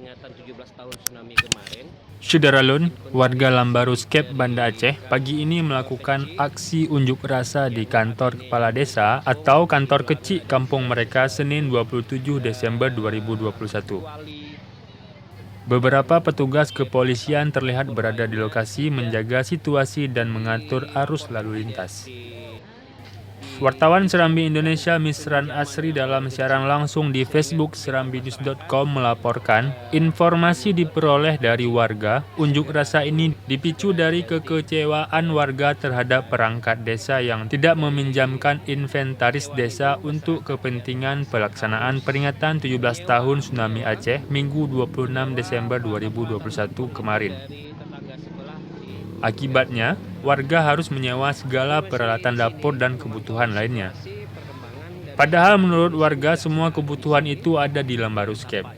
peringatan 17 tahun tsunami kemarin. Syederalun, warga Lambarus Kep, Banda Aceh, pagi ini melakukan aksi unjuk rasa di kantor kepala desa atau kantor kecil kampung mereka Senin 27 Desember 2021. Beberapa petugas kepolisian terlihat berada di lokasi menjaga situasi dan mengatur arus lalu lintas. Wartawan Serambi Indonesia Misran Asri dalam siaran langsung di Facebook serambinews.com melaporkan, informasi diperoleh dari warga, unjuk rasa ini dipicu dari kekecewaan warga terhadap perangkat desa yang tidak meminjamkan inventaris desa untuk kepentingan pelaksanaan peringatan 17 tahun Tsunami Aceh Minggu 26 Desember 2021 kemarin. Akibatnya, warga harus menyewa segala peralatan dapur dan kebutuhan lainnya. Padahal menurut warga semua kebutuhan itu ada di Lambarus Kep.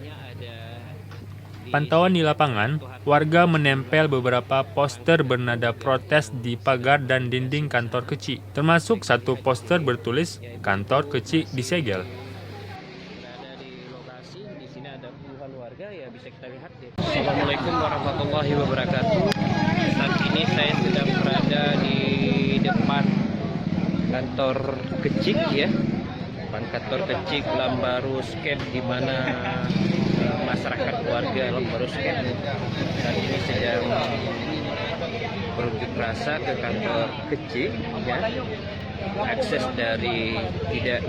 Pantauan di lapangan, warga menempel beberapa poster bernada protes di pagar dan dinding kantor kecil, termasuk satu poster bertulis "Kantor kecil disegel". Assalamualaikum warahmatullahi wabarakatuh. Saat ini saya sedang berada di depan kantor kecil ya, depan kantor kecil Lambarus Kep, di mana masyarakat warga Lambarus Kep saat ini sedang berunjuk rasa ke kantor kecil ya. Akses dari tidak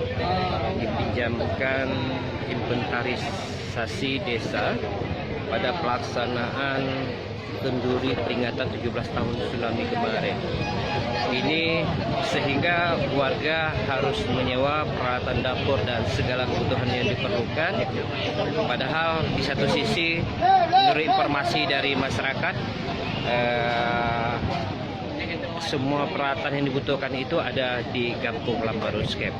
dipinjamkan inventarisasi desa pada pelaksanaan kenduri peringatan 17 tahun tsunami kemarin. Ini sehingga warga harus menyewa peralatan dapur dan segala kebutuhan yang diperlukan. Padahal di satu sisi menurut informasi dari masyarakat, semua peralatan yang dibutuhkan itu ada di kampung Lambarus Kep.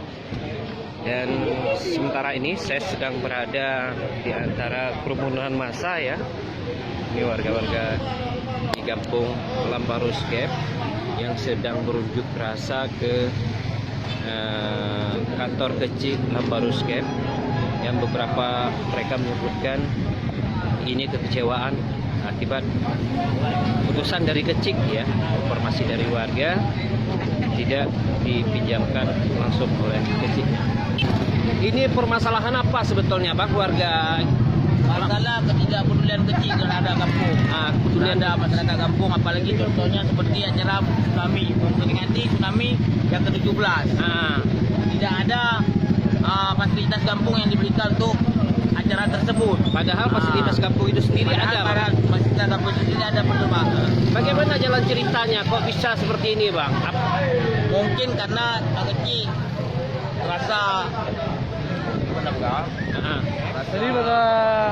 Dan sementara ini saya sedang berada di antara kerumunan massa ya. Ini warga-warga di kampung Lambarus Kep yang sedang berunjuk rasa ke kantor kecil Lambarus Kep, yang beberapa mereka menyebutkan ini kekecewaan akibat putusan dari kecil ya, informasi dari warga tidak dipinjamkan langsung oleh kecil. Ini permasalahan apa sebetulnya Bang, warga? Masalah ketidakpedulian kecil terhadap kampung. Kepedulian ada masyarakat kampung, apalagi contohnya seperti acara tsunami, memperingati tsunami yang ke-17. Tidak ada fasilitas kampung yang diberikan untuk acara tersebut. Padahal fasilitas kampung itu sendiri ada. Fasilitas kampung itu sendiri ada, betul Bang. Bagaimana jalan ceritanya kok bisa seperti ini Bang? Mungkin karena kecil rasa Jadi pada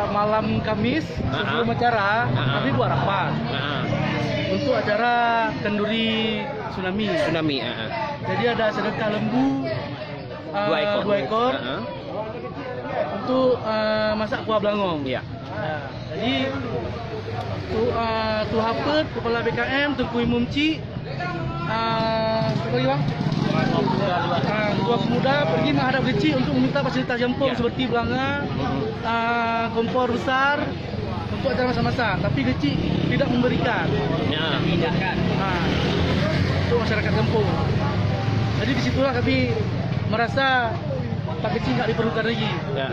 malam Kamis sebelum acara kami buat rapat untuk acara kenduri tsunami. Jadi ada sedekah lembu 2 ekor untuk masak kuah belangong. Iya. Jadi Tu Hapet, Kepala BKM, Tengku Imumci, dua pemuda pergi menghadap kecil untuk meminta fasilitas kampung seperti belanga, kompor besar untuk acara masa-masa, tapi kecil tidak memberikan untuk masyarakat kampung. Jadi disitulah kami merasa Pak kecil nggak diperlukan lagi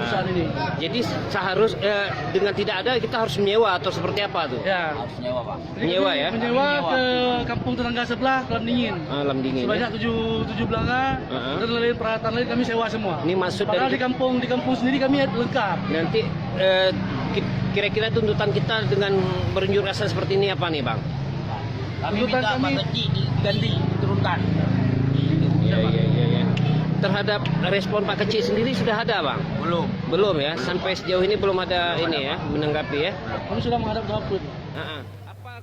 saat ini. Jadi seharusnya dengan tidak ada kita harus menyewa atau seperti apa tuh? Ya. Harus nyewa Pak. Menyewa ya? Menyewa ke kampung tetangga sebelah, Lam Dingin. Lam Dingin. Sebanyak 7 belanga dan lain peralatan lain kami sewa semua. Ini maksud padahal dari di kampung sendiri kami lengkap. Nanti kira-kira tuntutan kita dengan berunjuk rasa seperti ini apa nih Bang? Kami minta Pak kecil diganti, diturunkan. Iya. Terhadap respon Pak Kecil sendiri sudah ada Bang? Belum ya, sampai sejauh ini belum ada ini ya, menanggapi ya. Kami sudah menghadap ke Haput.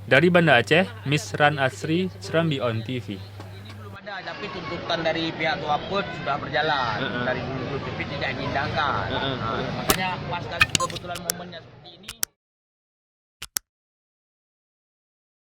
Dari Banda Aceh, Misran Asri, Serambi On TV. Ini belum ada, tapi tuntutan dari pihak Tuaput sudah berjalan. Dari dulu tapi tidak diindahkan. Makanya pas kali kebetulan momennya